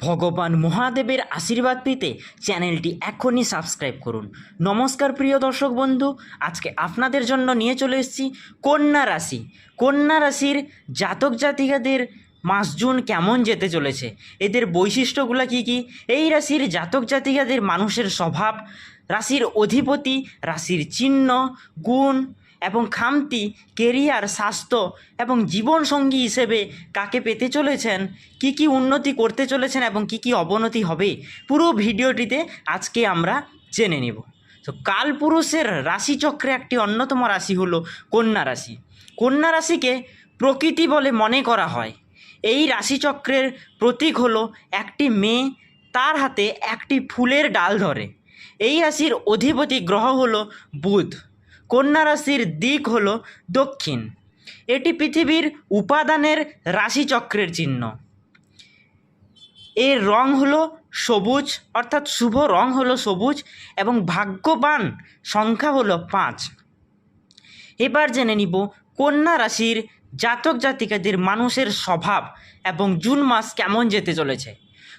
ভগবান মহাদেবের আশীর্বাদ পেতে চ্যানেলটি এখনই সাবস্ক্রাইব করুন। নমস্কার প্রিয় দর্শক বন্ধু, আজকে আপনাদের জন্য নিয়ে চলে এসেছি কন্যা রাশি। কন্যা রাশির জাতক জাতিকাদের মাস জুন কেমন যেতে চলেছে, এদের বৈশিষ্ট্যগুলো কী কী, এই রাশির জাতক জাতিকাদের মানুষের স্বভাব, রাশির অধিপতি, রাশির চিহ্ন, গুণ এবং খামতি, কেরিয়ার, স্বাস্থ্য এবং জীবনসঙ্গী হিসেবে কাকে পেতে চলেছেন, কি কি উন্নতি করতে চলেছেন এবং কি কি অবনতি হবে, পুরো ভিডিওটিতে আজকে আমরা জেনে নেব। তো কালপুরুষের রাশিচক্রে একটি অন্যতম রাশি হলো কন্যা রাশি। কন্যা রাশিকে প্রকৃতি বলে মনে করা হয়। এই রাশিচক্রের প্রতীক হলো একটি মেয়ে, তার হাতে একটি ফুলের ডাল ধরে। এই রাশির অধিপতি গ্রহ হলো বুধ। কন্যা রাশির দিক হলো দক্ষিণ। এটি পৃথিবীর উপাদানের রাশিচক্রের চিহ্ন। এর রং হলো সবুজ, অর্থাৎ শুভ রং হলো সবুজ এবং ভাগ্যবান সংখ্যা হলো 5। এবার জেনে নিব কন্যা রাশির জাতক জাতিকাদের মানুষের স্বভাব এবং জুন মাস কেমন যেতে চলেছে।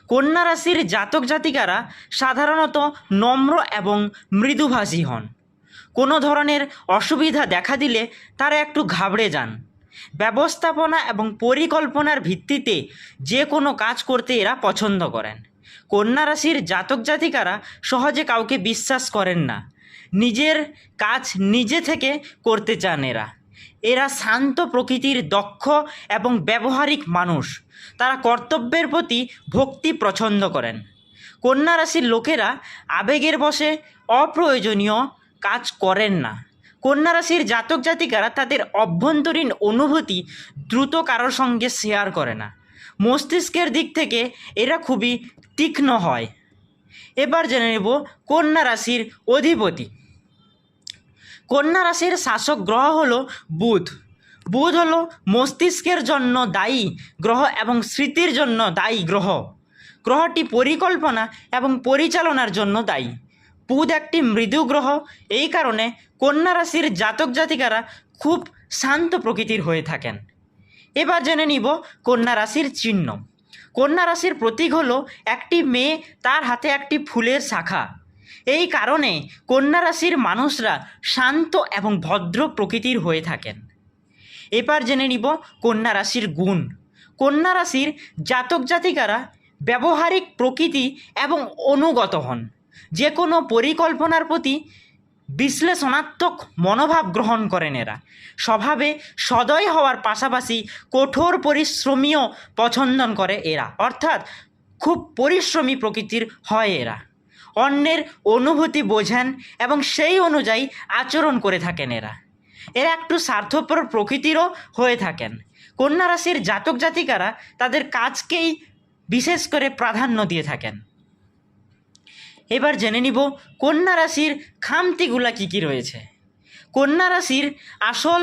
কন্যা রাশির জাতক জাতিকারা সাধারণত নম্র এবং মৃদুভাষী হন। কোনো ধরনের অসুবিধা দেখা দিলে তারা একটু ঘাবড়ে যান। ব্যবস্থাপনা এবং পরিকল্পনার ভিত্তিতে যে কোনো কাজ করতে এরা পছন্দ করেন। কন্যা রাশির জাতক জাতিকারা সহজে কাউকে বিশ্বাস করেন না। নিজের কাজ নিজে থেকে করতে চান এরা শান্ত প্রকৃতির, দক্ষ এবং ব্যবহারিক মানুষ। তারা কর্তব্যের প্রতি ভক্তি পছন্দ করেন। কন্যা রাশির লোকেরা আবেগের বশে অপ্রয়োজনীয় কাজ করেন না। কন্যা রাশির জাতক জাতিকারা তাদের অভ্যন্তরীণ অনুভূতি দ্রুত কারোর সঙ্গে শেয়ার করে না। মস্তিষ্কের দিক থেকে এরা খুবই তীক্ষ্ণ হয়। এবার জেনে নেব কন্যা রাশির অধিপতি। কন্যা রাশির শাসক গ্রহ হলো বুধ। বুধ হলো মস্তিষ্কের জন্য দায়ী গ্রহ এবং স্মৃতির জন্য দায়ী গ্রহ। গ্রহটি পরিকল্পনা এবং পরিচালনার জন্য দায়ী। বুধ একটি মৃদু গ্রহ, এই কারণে কন্যা রাশির জাতক জাতিকারা খুব শান্ত প্রকৃতির হয়ে থাকেন। এবার জেনে নিব কন্যা রাশির চিহ্ন। কন্যা রাশির প্রতীক হলো একটি মেয়ে, তার হাতে একটি ফুলের শাখা। এই কারণে কন্যা রাশির মানুষরা শান্ত এবং ভদ্র প্রকৃতির হয়ে থাকেন। এবার জেনে নিব কন্যা রাশির গুণ। কন্যা রাশির জাতক জাতিকারা ব্যবহারিক প্রকৃতি এবং অনুগত হন। যে কোনো পরিকল্পনার প্রতি বিশ্লেষণাত্মক মনোভাব গ্রহণ করেন এরা। স্বভাবে সদয় হওয়ার পাশাপাশি কঠোর পরিশ্রমীও পছন্দ করে এরা, অর্থাৎ খুব পরিশ্রমী প্রকৃতির হয় এরা। অন্যের অনুভূতি বোঝেন এবং সেই অনুযায়ী আচরণ করে থাকেন এরা একটু স্বার্থপর প্রকৃতিরও হয়ে থাকেন। কন্যা রাশির জাতক জাতিকারা তাদের কাজকেই বিশেষ করে প্রাধান্য দিয়ে থাকেন। এবার জেনে নিব কন্যা রাশির খামতিগুলা কী কী রয়েছে। কন্যা রাশির আসল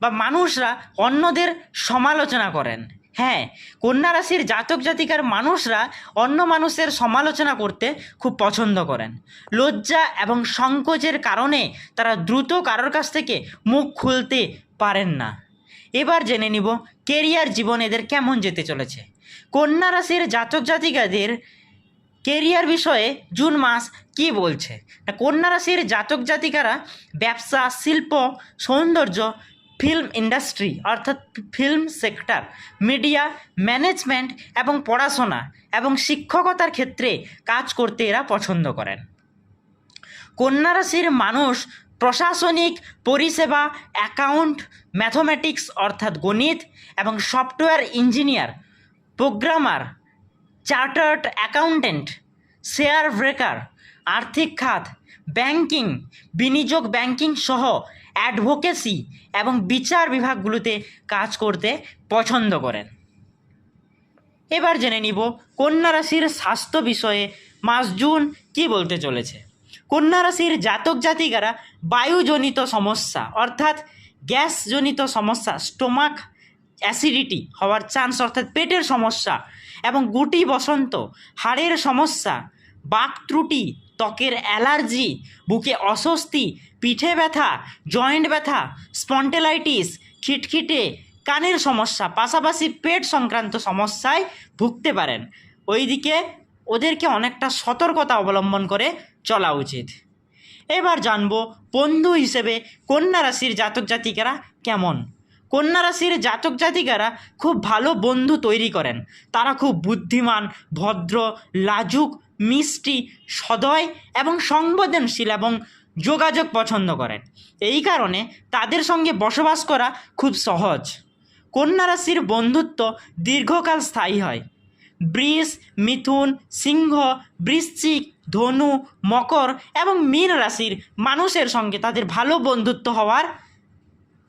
বা মানুষরা অন্যদের সমালোচনা করেন। হ্যাঁ, কন্যা রাশির জাতক জাতিকার মানুষরা অন্য মানুষের সমালোচনা করতে খুব পছন্দ করেন। লজ্জা এবং সংকোচের কারণে তারা দ্রুত কারোর কাছ থেকে মুখ খুলতে পারেন না। এবার জেনে নিব কেরিয়ার জীবন এদের কেমন যেতে চলেছে। কন্যা রাশির জাতক জাতিকাদের কেরিয়ার বিষয়ে জুন মাস কি বলছে। কন্যা রাশির জাতক জাতিকারা ব্যবসা, শিল্প, সৌন্দর্য, ফিল্ম ইন্ডাস্ট্রি অর্থাৎ ফিল্ম সেক্টর, মিডিয়া, ম্যানেজমেন্ট এবং পড়াশোনা এবং শিক্ষকতার ক্ষেত্রে কাজ করতে এরা পছন্দ করেন। কন্যা রাশির মানুষ প্রশাসনিক পরিষেবা, অ্যাকাউন্ট, ম্যাথমেটিক্স অর্থাৎ গণিত এবং software engineer, programmer, chartered accountant, share broker, আর্থিক খাত, ব্যাংকিং, বিনিয়োগ ব্যাংকিং সহ অ্যাডভোকেসি এবং বিচার বিভাগগুলোতে কাজ করতে পছন্দ করেন। এবার জেনে নিব কন্যা রাশির স্বাস্থ্য বিষয়ে মাস জুন কি বলতে চলেছে। কন্যা রাশির জাতক জাতিকারা বায়ুজনিত সমস্যা অর্থাৎ গ্যাসজনিত সমস্যা, স্টোমাক অ্যাসিডিটি হওয়ার চান্স অর্থাৎ পেটের সমস্যা এবং গুটি বসন্ত, হাড়ের সমস্যা, বাক ত্রুটি, ত্বকের অ্যালার্জি, বুকে অস্বস্তি, পিঠে ব্যথা, জয়েন্ট ব্যথা, স্পন্টেলাইটিস, খিটখিটে, কানের সমস্যা, পাশাপাশি পেট সংক্রান্ত সমস্যায় ভুগতে পারেন। ওইদিকে ওদেরকে অনেকটা সতর্কতা অবলম্বন করে চলা উচিত। এবার জানবো বন্ধু হিসেবে কন্যা রাশির জাতক জাতিকারা কেমন। কন্যা রাশির জাতক জাতিকারা খুব ভালো বন্ধু তৈরি করেন। তারা খুব বুদ্ধিমান, ভদ্র, লাজুক, মিষ্টি, সদয় এবং সংবেদনশীল এবং যোগাযোগ পছন্দ করেন। এই কারণে তাদের সঙ্গে বসবাস করা খুব সহজ। কন্যা রাশির বন্ধুত্ব দীর্ঘকাল স্থায়ী হয়। বৃষ, মিথুন, সিংহ, বৃশ্চিক, ধনু, মকর এবং মীন রাশির মানুষের সঙ্গে তাদের ভালো বন্ধুত্ব হওয়ার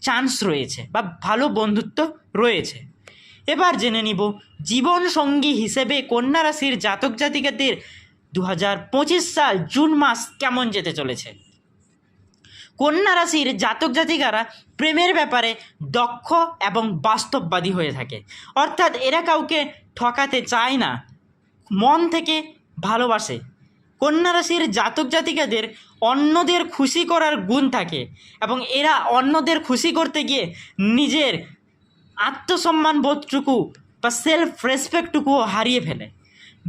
চান্স রয়েছে বা ভালো বন্ধুত্ব রয়েছে। এবার জেনে নিব জীবনসঙ্গী হিসেবে কন্যা রাশির জাতক জাতিকাদের 2025 সাল জুন মাস কেমন যেতে চলেছে। কন্যা রাশির জাতক জাতিকারা প্রেমের ব্যাপারে দক্ষ এবং বাস্তববাদী হয়ে থাকে, অর্থাৎ এরা কাউকে ঠকাতে চায় না, মন থেকে ভালোবাসে। কন্যা রাশির জাতক জাতিকাদের অন্যদের খুশি করার গুণ থাকে এবং এরা অন্যদের খুশি করতে গিয়ে নিজের আত্মসম্মান বোধটুকু বা সেলফ রেসপেক্টটুকুও হারিয়ে ফেলে।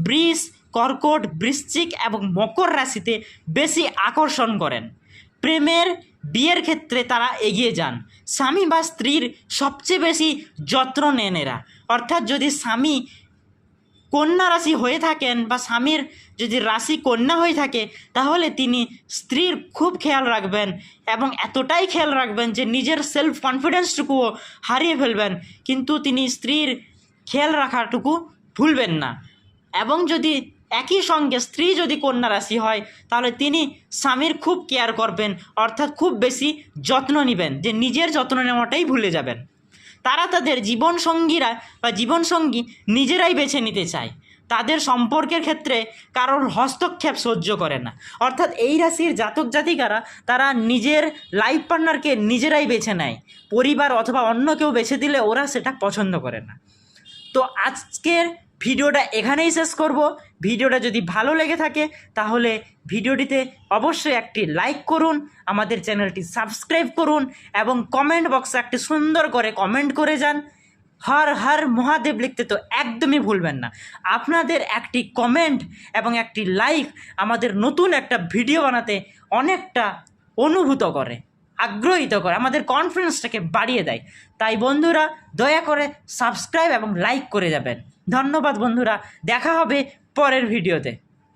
বৃষ, কর্কট, বৃশ্চিক এবং মকর রাশিতে বেশি আকর্ষণ করেন। প্রেমের, বিয়ের ক্ষেত্রে তারা এগিয়ে যান। স্বামী বা স্ত্রীর সবচেয়ে বেশি যত্ন নেন এরা, অর্থাৎ যদি স্বামী কন্যা রাশি হয়ে থাকেন বা স্বামীর যদি রাশি কন্যা হয়ে থাকে তাহলে তিনি স্ত্রীর খুব খেয়াল রাখবেন এবং এতটাই খেয়াল রাখবেন যে নিজের সেলফ কনফিডেন্সটুকুও হারিয়ে ফেলবেন, কিন্তু তিনি স্ত্রীর খেয়াল রাখাটুকু ভুলবেন না। এবং যদি একই সঙ্গে স্ত্রী যদি কন্যা রাশি হয় তাহলে তিনি স্বামীর খুব কেয়ার করবেন, অর্থাৎ খুব বেশি যত্ন নেবেন, যে নিজের যত্ন নেওয়াটাই ভুলে যাবেন। তারা তাদের জীবনসঙ্গীরা বা জীবনসঙ্গী নিজেরাই বেছে নিতে চায়। তাদের সম্পর্কের ক্ষেত্রে কারোর হস্তক্ষেপ সহ্য করে না, অর্থাৎ এই রাশির জাতক জাতিকারা তারা নিজের লাইফ পার্টনারকে নিজেরাই বেছে নেয়। পরিবার অথবা অন্য কেউ বেছে দিলে ওরা সেটা পছন্দ করে না। তো আজকের ভিডিওটা এখানেই শেষ করব। ভিডিওটা যদি ভালো লেগে থাকে তাহলে ভিডিওটিতে অবশ্যই একটি লাইক করুন, আমাদের চ্যানেলটি সাবস্ক্রাইব করুন এবং কমেন্ট বক্সে একটি সুন্দর করে কমেন্ট করে যান। হর হর মহাদেব লিখতে তো একদমই ভুলবেন না। আপনাদের একটি কমেন্ট এবং একটি লাইক আমাদের নতুন একটা ভিডিও বানাতে অনেকটা অনুভূত করে, আগ্রহিত করে, আমাদের কনফিডেন্সটাকে বাড়িয়ে দেয়। তাই বন্ধুরা দয়া করে সাবস্ক্রাইব এবং লাইক করে যাবেন। ধন্যবাদ বন্ধুরা, দেখা হবে পরের ভিডিওতে।